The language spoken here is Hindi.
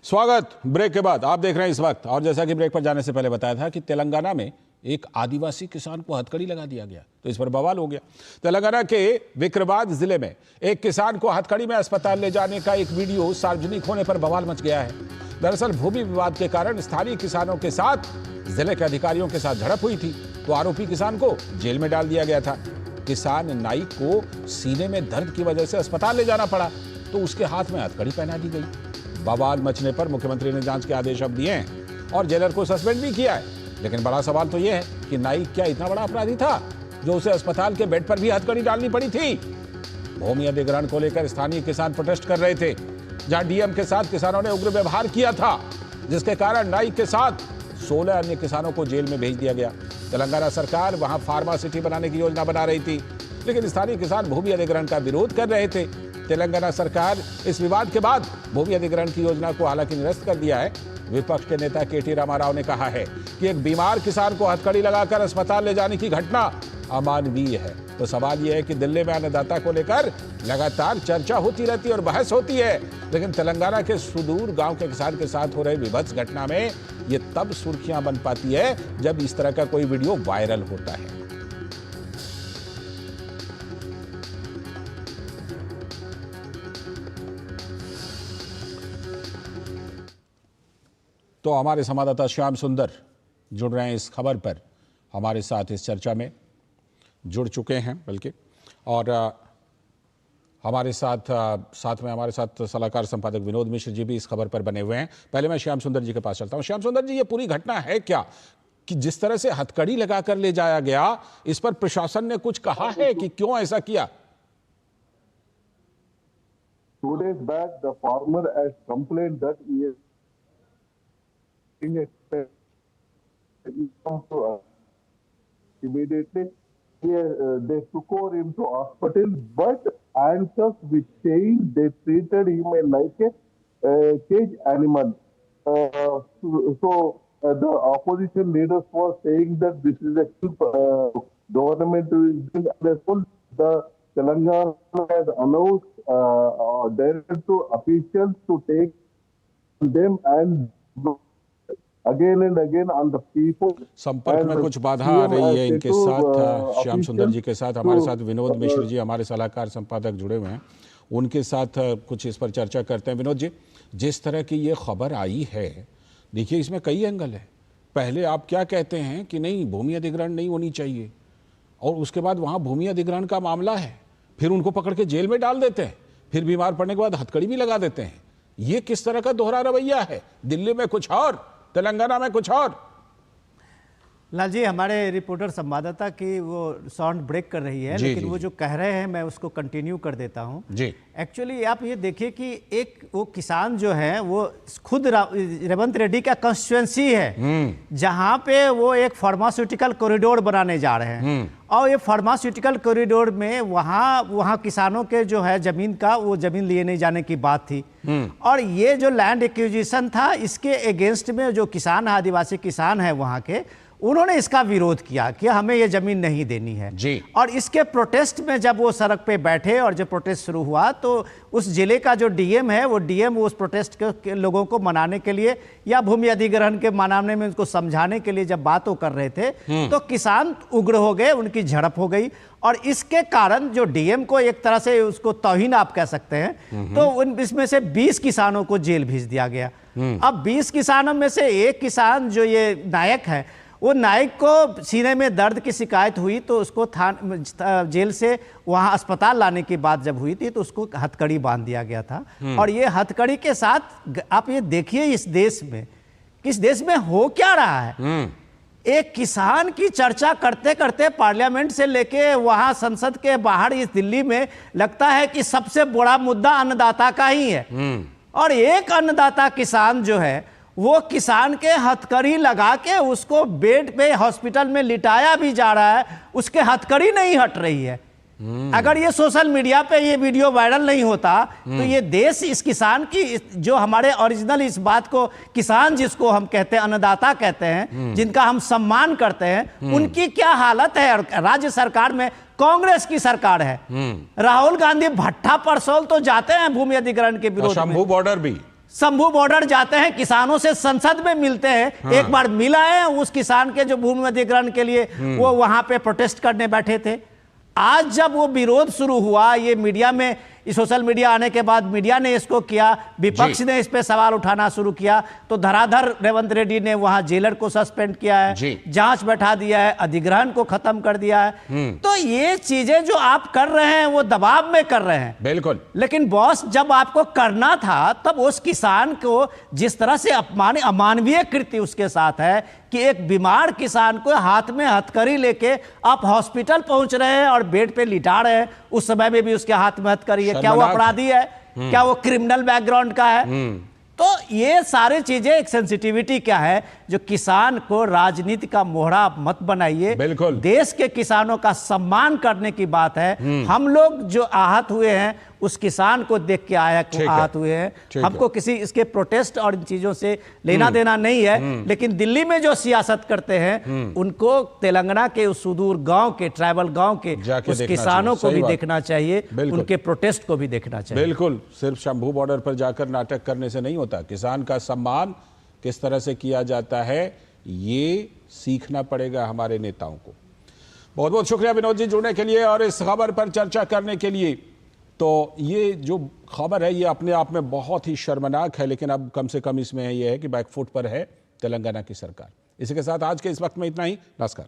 स्वागत ब्रेक के बाद आप देख रहे हैं इस वक्त। और जैसा कि ब्रेक पर जाने से पहले बताया था कि तेलंगाना में एक आदिवासी किसान को हथकड़ी लगा दिया गया, तो इस पर बवाल हो गया। तेलंगाना के विक्रवाद जिले में एक किसान को हथकड़ी में अस्पताल ले जाने का एक वीडियो सार्वजनिक होने पर बवाल मच गया है। दरअसल भूमि विवाद के कारण स्थानीय किसानों के साथ जिले के अधिकारियों के साथ झड़प हुई थी, तो आरोपी किसान को जेल में डाल दिया गया था। किसान नाइक को सीने में दर्द की वजह से अस्पताल ले जाना पड़ा, तो उसके हाथ में हथकड़ी पहना दी गई। बवाल मचने पर मुख्यमंत्री ने जांच के आदेश अब दिए हैं और जेलर को सस्पेंड भी किया है। लेकिन बड़ा सवाल तो यह है कि नाइक क्या इतना बड़ा अपराधी था जो उसे अस्पताल के बेड पर भी हथकड़ी डालनी पड़ी थी। भूमि अधिग्रहण को लेकर स्थानीय किसान प्रोटेस्ट कर रहे थे, जहां डीएम के साथ किसानों ने उग्र व्यवहार किया था, जिसके कारण नाइक के साथ 16 अन्य किसानों को जेल में भेज दिया गया। तेलंगाना सरकार वहां फार्मा सिटी बनाने की योजना बना रही थी, लेकिन स्थानीय किसान भूमि अधिग्रहण का विरोध कर रहे थे। तेलंगाना सरकार इस विवाद के बाद भूमि अधिग्रहण की योजना को हालांकि निरस्त कर दिया है। विपक्ष के नेता केटी रामाराव ने कहा है कि एक बीमार किसान को हथकड़ी लगाकर अस्पताल ले जाने की घटना अमानवीय है। तो सवाल यह है कि दिल्ली में अन्नदाता को लेकर लगातार चर्चा होती रहती है और बहस होती है, लेकिन तेलंगाना के सुदूर गांव के किसान के साथ हो रहे विभत्स घटना में ये तब सुर्खियां बन पाती है जब इस तरह का कोई वीडियो वायरल होता है। तो हमारे संवाददाता श्याम सुंदर जुड़ रहे हैं इस खबर पर हमारे साथ, इस चर्चा में जुड़ चुके हैं बल्कि, और हमारे साथ में हमारे साथ सलाहकार संपादक विनोद मिश्र जी भी इस खबर पर बने हुए हैं। पहले मैं श्याम सुंदर जी के पास चलता हूं। श्याम सुंदर जी, ये पूरी घटना है क्या कि जिस तरह से हथकड़ी लगाकर ले जाया गया, इस पर प्रशासन ने कुछ कहा है कि क्यों ऐसा किया? 2 days back, the farmer has complained that he is immediately they took over him to hospital, but answers which changed, they treated him like a cage animal. The opposition leaders were saying that this is a government is the Telangana has announced directed to officials to take them and again and again on the people. संपर्क में कुछ बाधा आ रही है इनके साथ, श्याम सुंदर जी के साथ। हमारे साथ विनोद मिश्र जी, हमारे सलाहकार संपादक जुड़े हुए हैं, उनके साथ कुछ इस पर चर्चा करते हैं। विनोद जी, जिस तरह की ये खबर आई है, देखिए इसमें कई एंगल है। पहले आप क्या कहते हैं कि नहीं, भूमि अधिग्रहण नहीं होनी चाहिए, और उसके बाद वहाँ भूमि अधिग्रहण का मामला है, फिर उनको पकड़ के जेल में डाल देते हैं, फिर बीमार पड़ने के बाद हथकड़ी भी लगा देते हैं। ये किस तरह का दोहरा रवैया है? दिल्ली में कुछ और, तेलंगाना में कुछ और। लाल जी, हमारे रिपोर्टर संवाददाता की वो साउंड ब्रेक कर रही है, लेकिन वो जो कह रहे हैं मैं उसको कंटिन्यू कर देता हूं जी। एक्चुअली आप ये देखिए कि एक वो किसान जो है वो खुद रेवंत रेड्डी का कंस्टिट्यूएंसी है, जहां पे वो एक फार्मास्यूटिकल कॉरिडोर बनाने जा रहे हैं, और ये फार्मास्यूटिकल कॉरिडोर में वहाँ किसानों के जो है जमीन का, वो जमीन लिए नहीं जाने की बात थी। और ये जो लैंड एक्विजिशन था, इसके अगेंस्ट में जो किसान, आदिवासी किसान है वहाँ के, उन्होंने इसका विरोध किया कि हमें ये जमीन नहीं देनी है जी। और इसके प्रोटेस्ट में जब वो सड़क पे बैठे और जब प्रोटेस्ट शुरू हुआ, तो उस जिले का जो डीएम है, वो डीएम उस प्रोटेस्ट के लोगों को मनाने के लिए या भूमि अधिग्रहण के मनाने में उनको समझाने के लिए जब बात कर रहे थे, तो किसान उग्र हो गए, उनकी झड़प हो गई, और इसके कारण जो डीएम को एक तरह से उसको तौहीन आप कह सकते हैं, तो इसमें से 20 किसानों को जेल भेज दिया गया। अब 20 किसानों में से एक किसान जो ये नायक है, वो नाइक को सीने में दर्द की शिकायत हुई, तो उसको जेल से वहाँ अस्पताल लाने की बात जब हुई थी, तो उसको हथकड़ी बांध दिया गया था। और ये हथकड़ी के साथ आप ये देखिए इस देश में, किस देश में हो क्या रहा है। एक किसान की चर्चा करते करते पार्लियामेंट से लेके वहाँ संसद के बाहर इस दिल्ली में लगता है कि सबसे बड़ा मुद्दा अन्नदाता का ही है, और एक अन्नदाता किसान जो है, वो किसान के हथकड़ी लगा के उसको बेड पे हॉस्पिटल में लिटाया भी जा रहा है, उसके हथकड़ी नहीं हट रही है। अगर ये सोशल मीडिया पे ये वीडियो वायरल नहीं होता, तो ये देश इस किसान की, जो हमारे ओरिजिनल इस बात को, किसान जिसको हम कहते हैं, अन्नदाता कहते हैं, जिनका हम सम्मान करते हैं, उनकी क्या हालत है। और राज्य सरकार में कांग्रेस की सरकार है, राहुल गांधी भट्टा परसोल तो जाते हैं भूमि अधिग्रहण के विरोध में, शंभू बॉर्डर भी, शंभू बॉर्डर जाते हैं, किसानों से संसद में मिलते हैं। हाँ। एक बार मिला है उस किसान के जो भूमि अधिग्रहण के लिए वो वहां पे प्रोटेस्ट करने बैठे थे। आज जब वो विरोध शुरू हुआ, ये मीडिया में, सोशल मीडिया आने के बाद मीडिया ने इसको किया, विपक्ष ने इस पे सवाल उठाना शुरू किया, तो धराधर रेवंत रेड्डी ने वहां जेलर को सस्पेंड किया है, जांच बैठा दिया है, अधिग्रहण को खत्म कर दिया है। तो ये चीजें जो आप कर रहे हैं वो दबाव में कर रहे हैं, बिल्कुल। लेकिन बॉस, जब आपको करना था तब उस किसान को जिस तरह से अमानवीय कृत्य उसके साथ है कि एक बीमार किसान को हाथ में हथकड़ी लेके आप हॉस्पिटल पहुंच रहे हैं और बेड पे लिटा रहे हैं, उस समय में भी उसके हाथ में हथकड़ी है। क्या वो अपराधी है? क्या वो क्रिमिनल बैकग्राउंड का है? तो ये सारी चीजें, एक सेंसिटिविटी क्या है, जो किसान को राजनीति का मोहरा मत बनाइए। बिल्कुल, देश के किसानों का सम्मान करने की बात है। हम लोग जो आहत हुए हैं उस किसान को देख के आहत हुए हैं। हमको किसी इसके प्रोटेस्ट और इन चीजों से लेना देना नहीं है। लेकिन दिल्ली में जो सियासत करते हैं उनको तेलंगाना के उस सुदूर गांव के, ट्राइबल गांव के उस किसानों को भी देखना चाहिए, उनके प्रोटेस्ट को भी देखना चाहिए। बिल्कुल, सिर्फ शंभू बॉर्डर पर जाकर नाटक करने से नहीं होता। किसान का सम्मान किस तरह से किया जाता है ये सीखना पड़ेगा हमारे नेताओं को। बहुत बहुत शुक्रिया विनोद जी जुड़ने के लिए और इस खबर पर चर्चा करने के लिए। तो ये जो खबर है ये अपने आप में बहुत ही शर्मनाक है, लेकिन अब कम से कम इसमें ये है कि बैकफुट पर है तेलंगाना की सरकार। इसी के साथ आज के इस वक्त में इतना ही। नमस्कार।